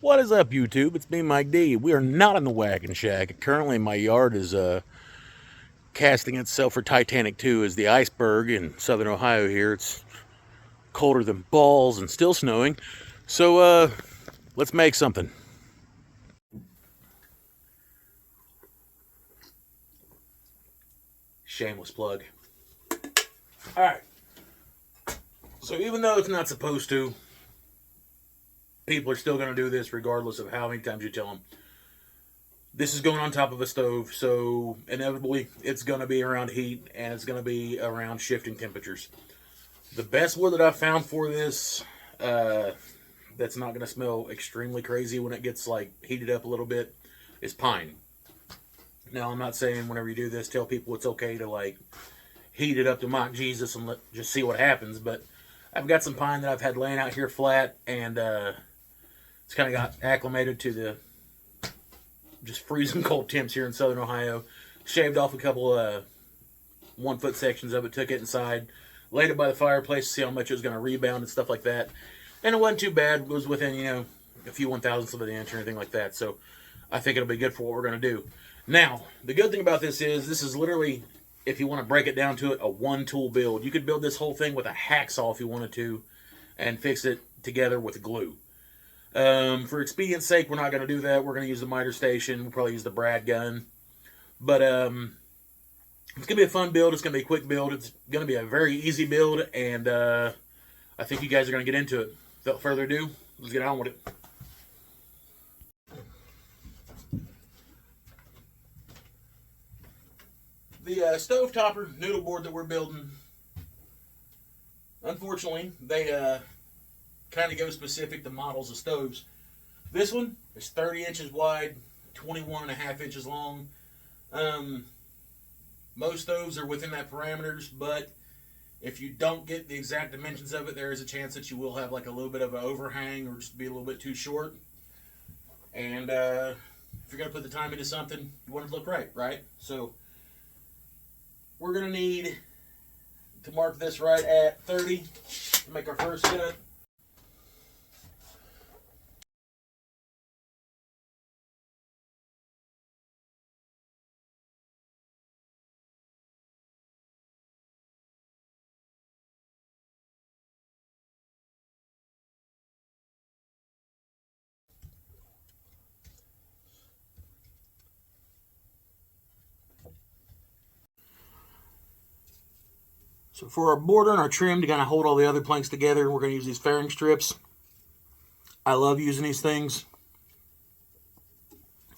What is up, YouTube? It's me, Mike D. We are not in the wagon shack. Currently, my yard is casting itself for Titanic 2 as the iceberg in southern Ohio here. It's colder than balls and still snowing. So, let's make something. Shameless plug. Alright. So, even though it's not supposed to, people are still going to do this regardless of how many times you tell them. This is going on top of a stove, so inevitably it's going to be around heat and it's going to be around shifting temperatures. The best wood that I've found for this, that's not going to smell extremely crazy when it gets like heated up a little bit, is pine. Now, I'm not saying whenever you do this, tell people it's okay to like heat it up to mock Jesus and just see what happens, but I've got some pine that I've had laying out here flat, and it's kind of got acclimated to the just freezing cold temps here in southern Ohio. Shaved off a couple 1 foot sections of it, took it inside, laid it by the fireplace to see how much it was going to rebound and stuff like that. And it wasn't too bad. It was within, a few 1,000ths of an inch or anything like that. So I think it'll be good for what we're going to do. Now, the good thing about this is literally, if you want to break it down to it, a one-tool build. You could build this whole thing with a hacksaw if you wanted to and fix it together with glue. For expedience sake, we're not going to do that. We're going to use the miter station. We'll probably use the brad gun. But it's going to be a fun build. It's going to be a quick build. It's going to be a very easy build. And I think you guys are going to get into it. Without further ado, let's get on with it. The stove topper noodle board that we're building, unfortunately, they kind of go specific to models of stoves. This one is 30 inches wide, 21.5 inches long. Most stoves are within that parameters, but if you don't get the exact dimensions of it, there is a chance that you will have like a little bit of an overhang or just be a little bit too short. And if you're going to put the time into something, you want it to look right? So we're going to need to mark this right at 30 to make our first cut. So for our border and our trim to kind of hold all the other planks together, we're going to use these fairing strips. I love using these things.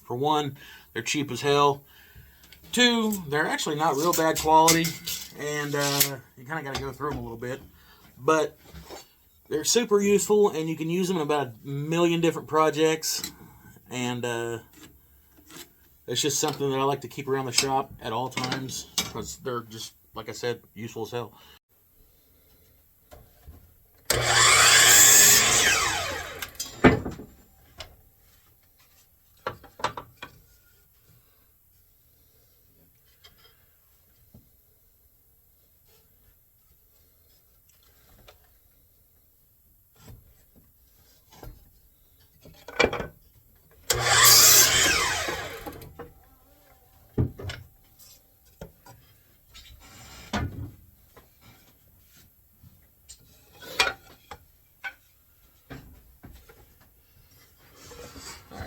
For one, they're cheap as hell. Two, they're actually not real bad quality, and you kind of got to go through them a little bit. But they're super useful, and you can use them in about a million different projects. And it's just something that I like to keep around the shop at all times because they're just, like I said, useful as hell.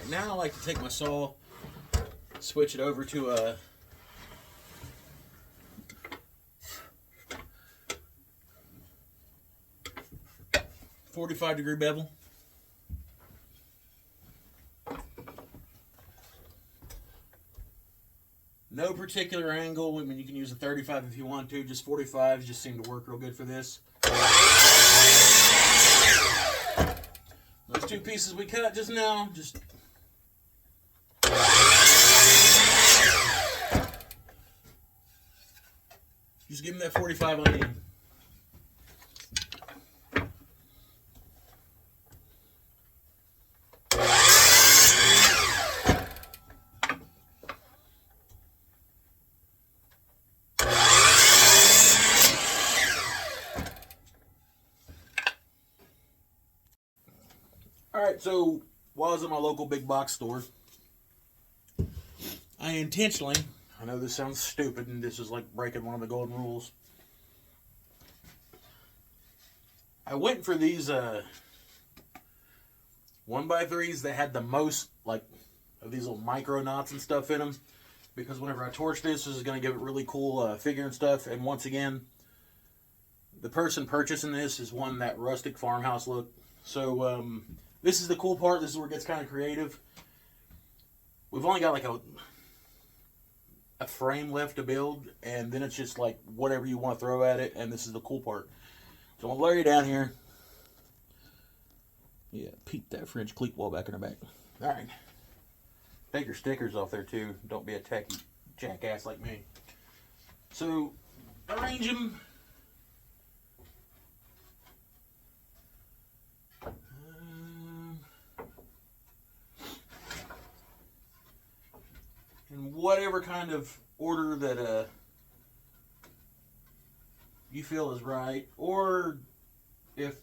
Now I like to take my saw, switch it over to a 45-degree bevel. No particular angle. I mean, you can use a 35 if you want to. Just 45s just seem to work real good for this. Those two pieces we cut just now, just give me that 45 on the end. Alright, so while I was at my local big box store, I intentionally, I know this sounds stupid and this is like breaking one of the golden rules, I went for these 1x3s that had the most like of these little micro knots and stuff in them, because whenever I torch this is going to give it really cool figure and stuff. And once again, the person purchasing this is wanting that rustic farmhouse look. So this is the cool part. This is where it gets kind of creative. We've only got like a frame left to build, and then it's just like whatever you want to throw at it, and this is the cool part. So I'm going to lower you down here. Yeah, peep that French cleat wall back in her back. Alright. Take your stickers off there too. Don't be a techie jackass like me. So, arrange them. In whatever kind of order that you feel is right, or if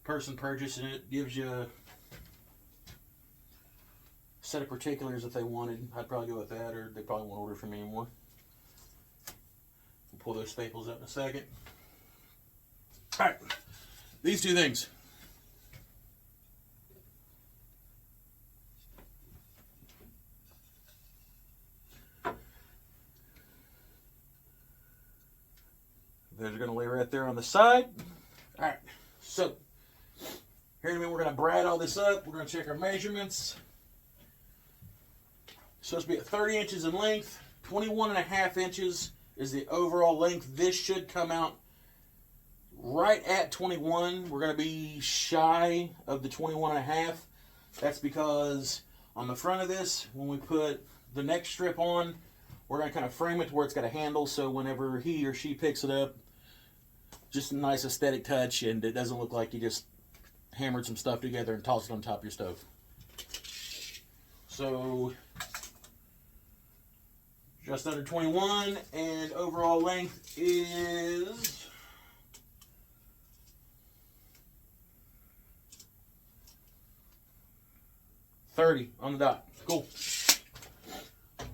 person purchasing it gives you a set of particulars that they wanted, I'd probably go with that, or they probably won't order from me anymore. We'll pull those staples up in a second. Alright, these two things. Those are going to lay right there on the side. Alright, so here in a minute we're going to brad all this up. We're going to check our measurements. It's supposed to be at 30 inches in length. 21.5 inches is the overall length. This should come out right at 21. We're going to be shy of the 21.5. That's because on the front of this, when we put the neck strip on, we're going to kind of frame it to where it's got a handle, so whenever he or she picks it up, just a nice aesthetic touch, and it doesn't look like you just hammered some stuff together and tossed it on top of your stove. So, just under 21, and overall length is 30 on the dot. Cool.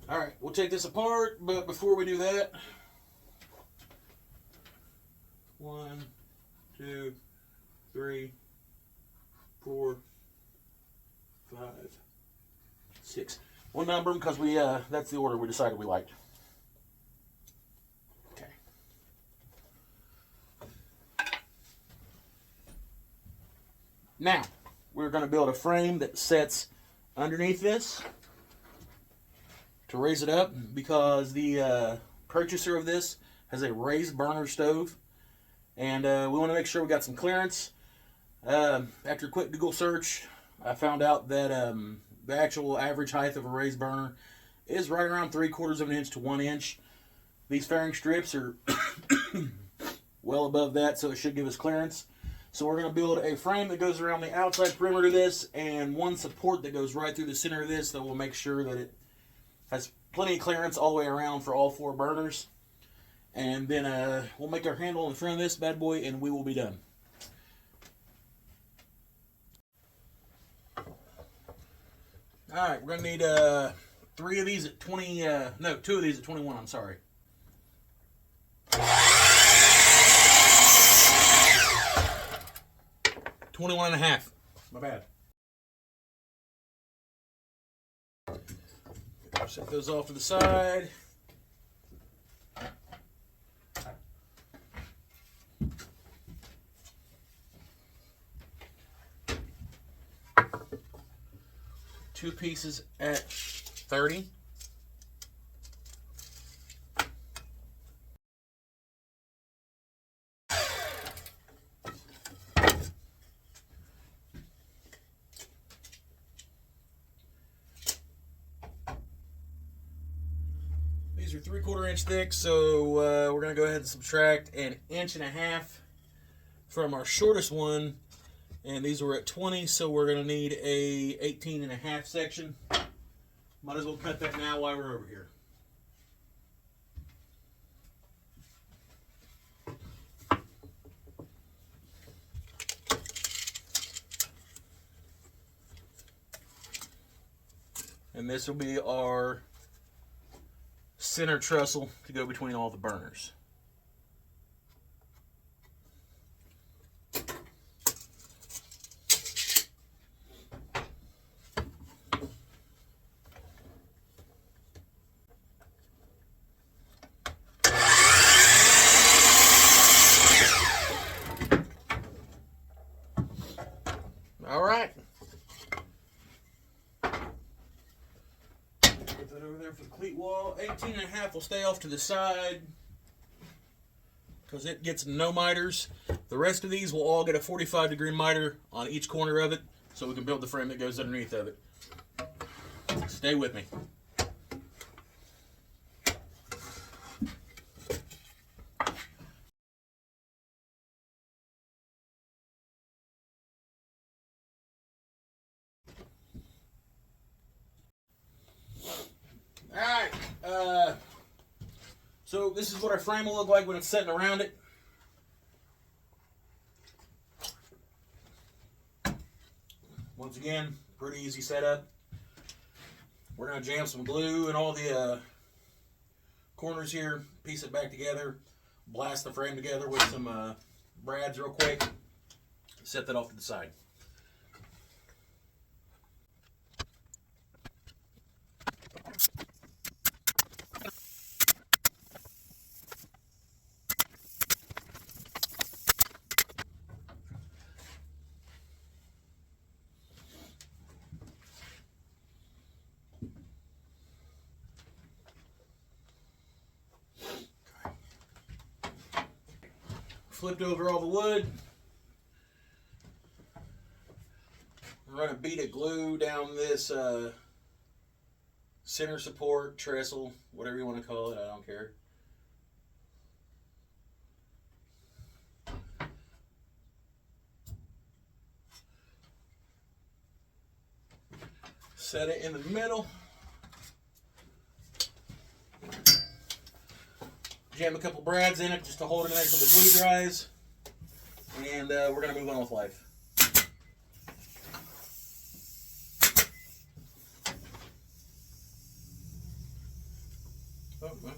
Alright, we'll take this apart, but before we do that, 1, 2, 3, 4, 5, 6. We'll number them because we that's the order we decided we liked. Okay. Now, we're going to build a frame that sets underneath this to raise it up, because the purchaser of this has a raised burner stove, and we want to make sure we got some clearance. After a quick Google search, I found out that the actual average height of a raised burner is right around 3/4 of an inch to 1 inch. These fairing strips are well above that, so it should give us clearance. So we're going to build a frame that goes around the outside perimeter of this, and one support that goes right through the center of this, that will make sure that it has plenty of clearance all the way around for all 4 burners. And then we'll make our handle in front of this bad boy, and we will be done. Alright, we're going to need 3 of these at 20, no, 2 of these at 21, I'm sorry. $21.5. My bad. Set those off to the side. Two pieces at 30. These are 3/4 inch thick, so we're going to go ahead and subtract 1.5 inches from our shortest one. And these were at 20, so we're going to need a 18.5 section. Might as well cut that now while we're over here. And this will be our center trestle to go between all the burners. All right. Put that over there for the cleat wall. 18.5 will stay off to the side because it gets no miters. The rest of these will all get a 45-degree miter on each corner of it so we can build the frame that goes underneath of it. Stay with me. Alright, so this is what our frame will look like when it's sitting around it. Once again, pretty easy setup. We're going to jam some glue in all the corners here, piece it back together, blast the frame together with some brads real quick, set that off to the side. Flipped over all the wood. We're going to bead a glue down this center support, trestle, whatever you want to call it, I don't care. Set it in the middle. Jam a couple brads in it just to hold it in there until the glue dries. And we're going to move on with life. Oh, well,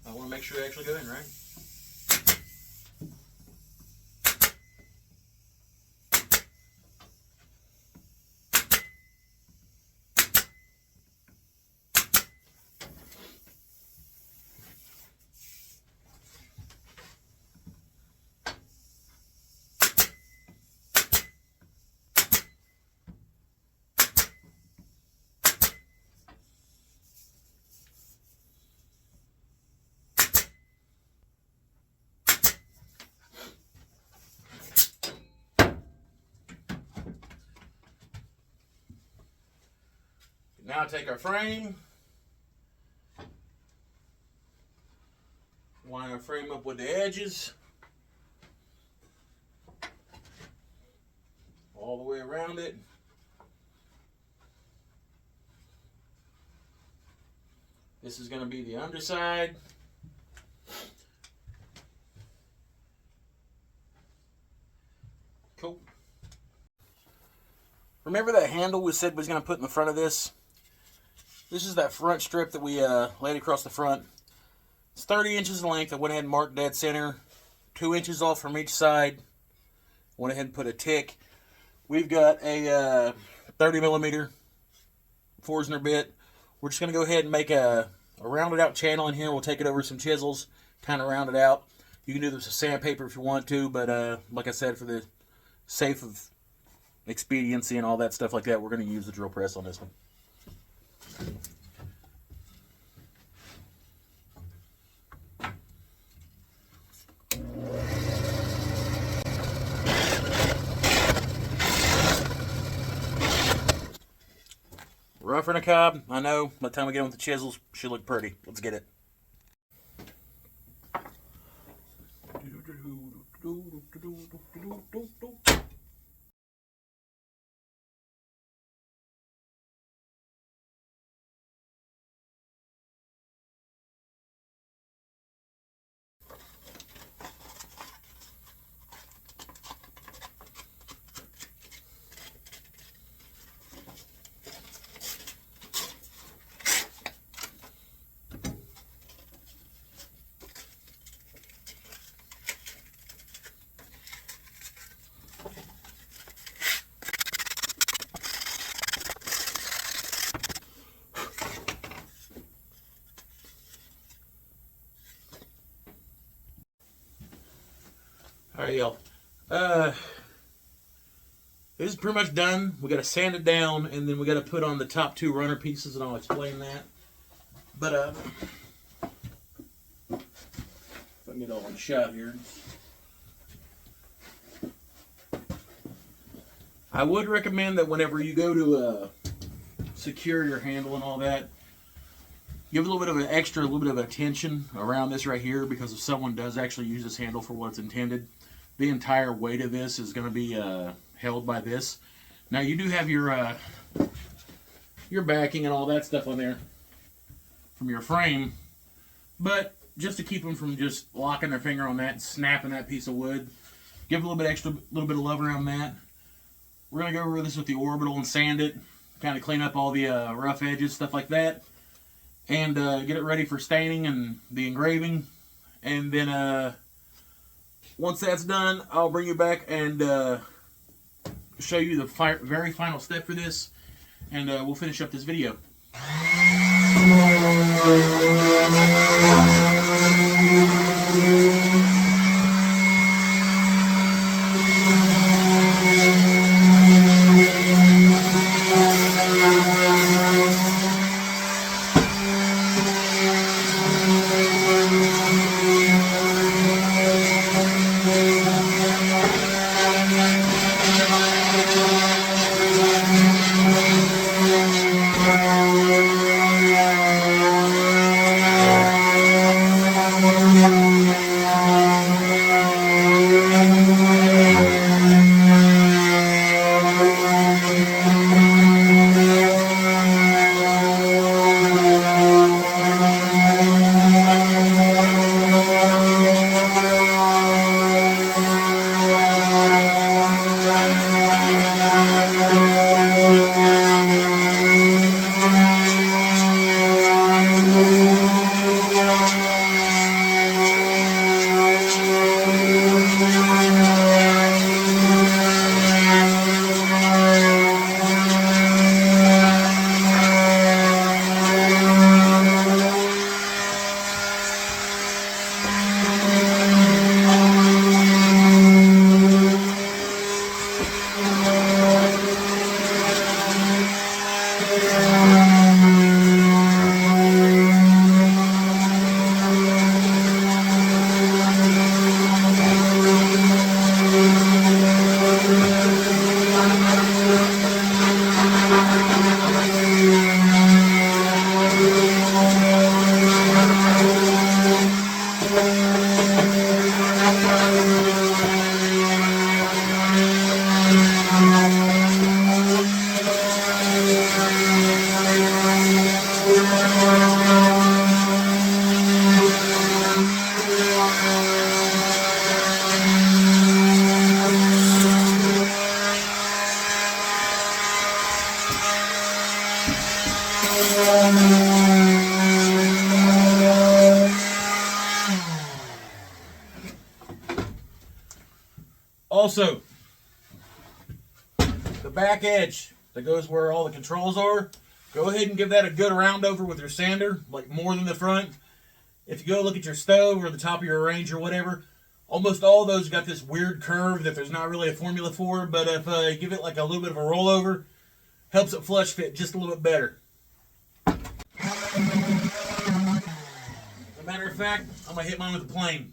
I want to make sure they actually go in, right? Now take our frame, line our frame up with the edges, all the way around it. This is going to be the underside. Cool. Remember that handle we said we was going to put in the front of this? This is that front strip that we laid across the front. It's 30 inches in length. I went ahead and marked dead center. 2 inches off from each side. Went ahead and put a tick. We've got a 30 millimeter Forstner bit. We're just going to go ahead and make a rounded out channel in here. We'll take it over some chisels, kind of round it out. You can do this with sandpaper if you want to, but like I said, for the sake of expediency and all that stuff like that, we're going to use the drill press on this one. Rougher than a cob, I know. By the time we get on with the chisels, should look pretty. Let's get it. Alright, y'all. This is pretty much done. We got to sand it down, and then we got to put on the top 2 runner pieces, and I'll explain that. But if I can get all in shot here. I would recommend that whenever you go to secure your handle and all that, give a little bit of an extra, a little bit of attention around this right here, because if someone does actually use this handle for what it's intended, the entire weight of this is going to be held by this. Now you do have your backing and all that stuff on there from your frame, but just to keep them from just locking their finger on that and snapping that piece of wood, give a little bit extra, little bit of love around that. We're going to go over this with the orbital and sand it, kind of clean up all the rough edges, stuff like that, and get it ready for staining and the engraving. And then once that's done, I'll bring you back and show you the very final step for this, and we'll finish up this video. Also, the back edge that goes where all the controls are, go ahead and give that a good round over with your sander, like more than the front. If you go look at your stove or the top of your range or whatever, almost all of those got this weird curve that there's not really a formula for, but if you give it like a little bit of a rollover, helps it flush fit just a little bit better. As a matter of fact, I'm going to hit mine with a plane.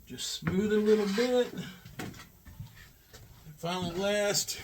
Just smooth it a little bit. Finally last.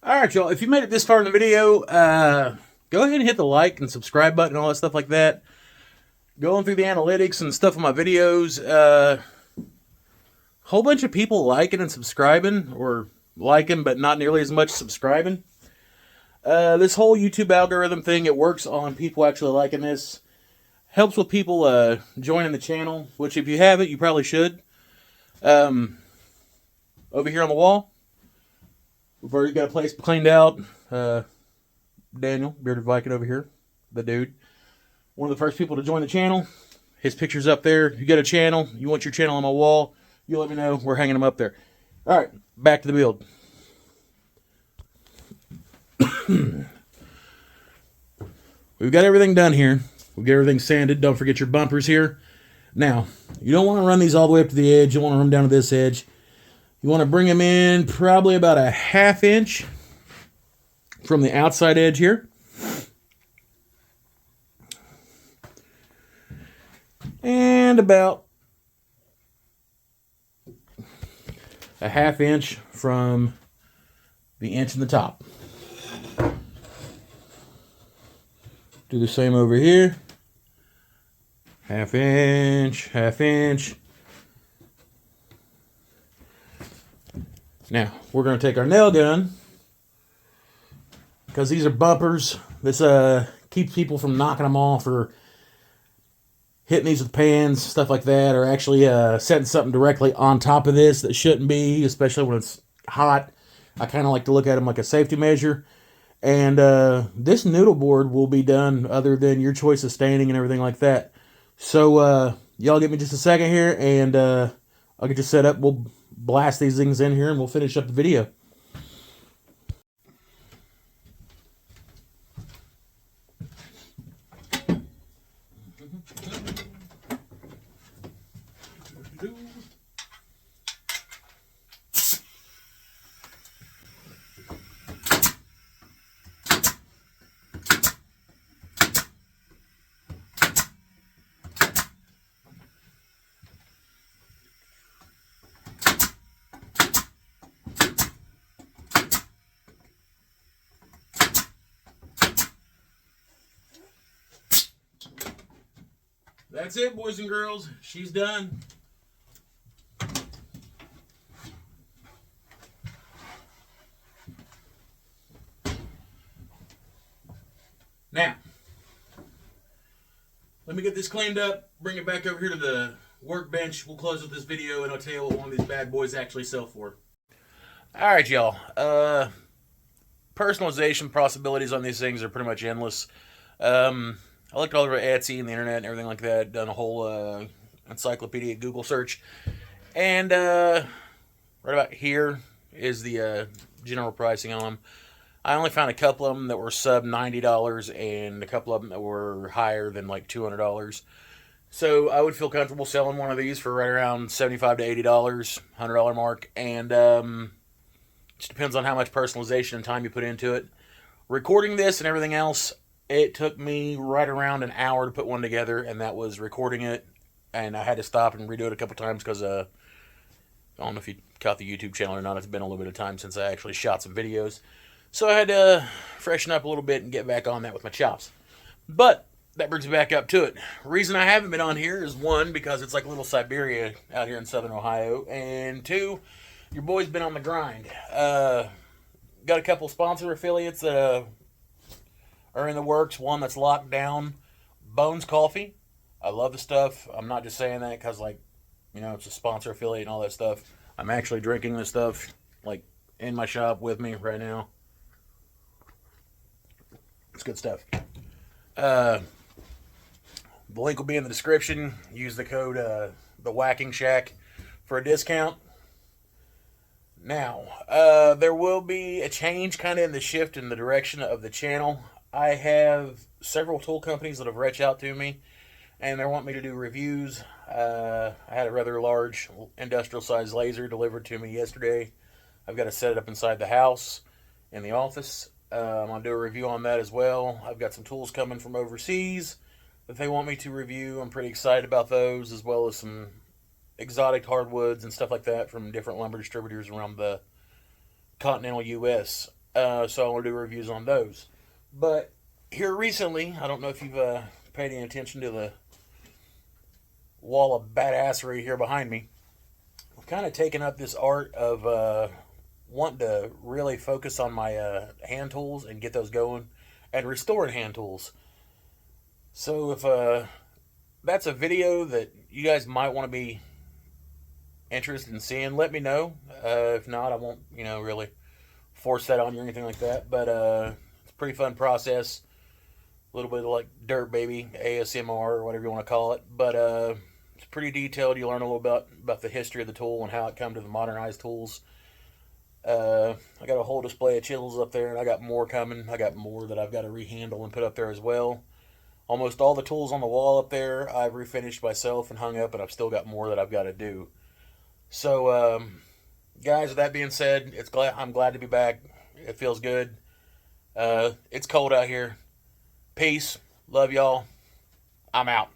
All right, y'all. If you made it this far in the video, go ahead and hit the like and subscribe button and all that stuff like that. Going through the analytics and stuff on my videos, whole bunch of people liking and subscribing, or liking but not nearly as much subscribing. This whole YouTube algorithm thing, it works on people actually liking this. Helps with people joining the channel, which if you haven't, you probably should. Over here on the wall, we've already got a place cleaned out. Daniel, Bearded Viking over here, the dude. One of the first people to join the channel. His picture's up there. You got a channel, you want your channel on my wall, you let me know. We're hanging them up there. All right, back to the build. We've got everything done here. We've got everything sanded. Don't forget your bumpers here. Now, you don't want to run these all the way up to the edge. You want to run them down to this edge. You want to bring them in probably about a 1/2 inch from the outside edge here. And about a 1/2 inch from the inch in the top. Do the same over here. 1/2 inch, 1/2 inch. Now, we're going to take our nail gun, because these are bumpers. This keeps people from knocking them off or hitting these with pans, stuff like that, or actually setting something directly on top of this that shouldn't be, especially when it's hot. I kind of like to look at them like a safety measure. And this noodle board will be done other than your choice of staining and everything like that. So y'all give me just a second here, and I'll get you set up. We'll blast these things in here, and we'll finish up the video. That's it, boys and girls. She's done. Now, let me get this cleaned up, bring it back over here to the workbench. We'll close with this video, and I'll tell you what one of these bad boys actually sell for. All right, y'all. Personalization possibilities on these things are pretty much endless. I looked all over Etsy and the internet and everything like that, done a whole encyclopedia Google search. And right about here is the general pricing on them. I only found a couple of them that were sub $90 and a couple of them that were higher than like $200. So I would feel comfortable selling one of these for right around $75 to $80, $100 mark. And just depends on how much personalization and time you put into it. Recording this and everything else, it took me right around an hour to put one together, and that was recording it. And I had to stop and redo it a couple times because I don't know if you caught the YouTube channel or not. It's been a little bit of time since I actually shot some videos. So I had to freshen up a little bit and get back on that with my chops. But that brings me back up to it. Reason I haven't been on here is, one, because it's like little Siberia out here in southern Ohio. And two, your boy's been on the grind. Got a couple sponsor affiliates that are in the works. One that's locked down, Bones Coffee. I love the stuff. I'm not just saying that because, like, you know, it's a sponsor affiliate and all that stuff. I'm actually drinking this stuff, like, in my shop with me right now. It's good stuff. The link will be in the description. Use the code the Whacking Shack for a discount. Now, there will be a change kind of in the shift in the direction of the channel. I have several tool companies that have reached out to me, and they want me to do reviews. I had a rather large industrial size laser delivered to me yesterday. I've got to set it up inside the house in the office. I'm going to do a review on that as well. I've got some tools coming from overseas that they want me to review. I'm pretty excited about those, as well as some exotic hardwoods and stuff like that from different lumber distributors around the continental U.S. So I want to do reviews on those. But here recently, I don't know if you've paid any attention to the wall of badassery here behind me. I've kind of taken up this art of wanting to really focus on my hand tools and get those going and restoring hand tools. So if that's a video that you guys might want to be interested in seeing, let me know. If not, I won't, really force that on you or anything like that. But it's a pretty fun process. A little bit of like dirt baby ASMR or whatever you want to call it. But it's pretty detailed. You learn a little about the history of the tool and how it come to the modernized tools. I got a whole display of chisels up there, and I got more coming. I got more that I've got to rehandle and put up there as well. Almost all the tools on the wall up there I've refinished myself and hung up, and I've still got more that I've got to do. So, guys, with that being said, I'm glad to be back. It feels good. It's cold out here. Peace. Love y'all. I'm out.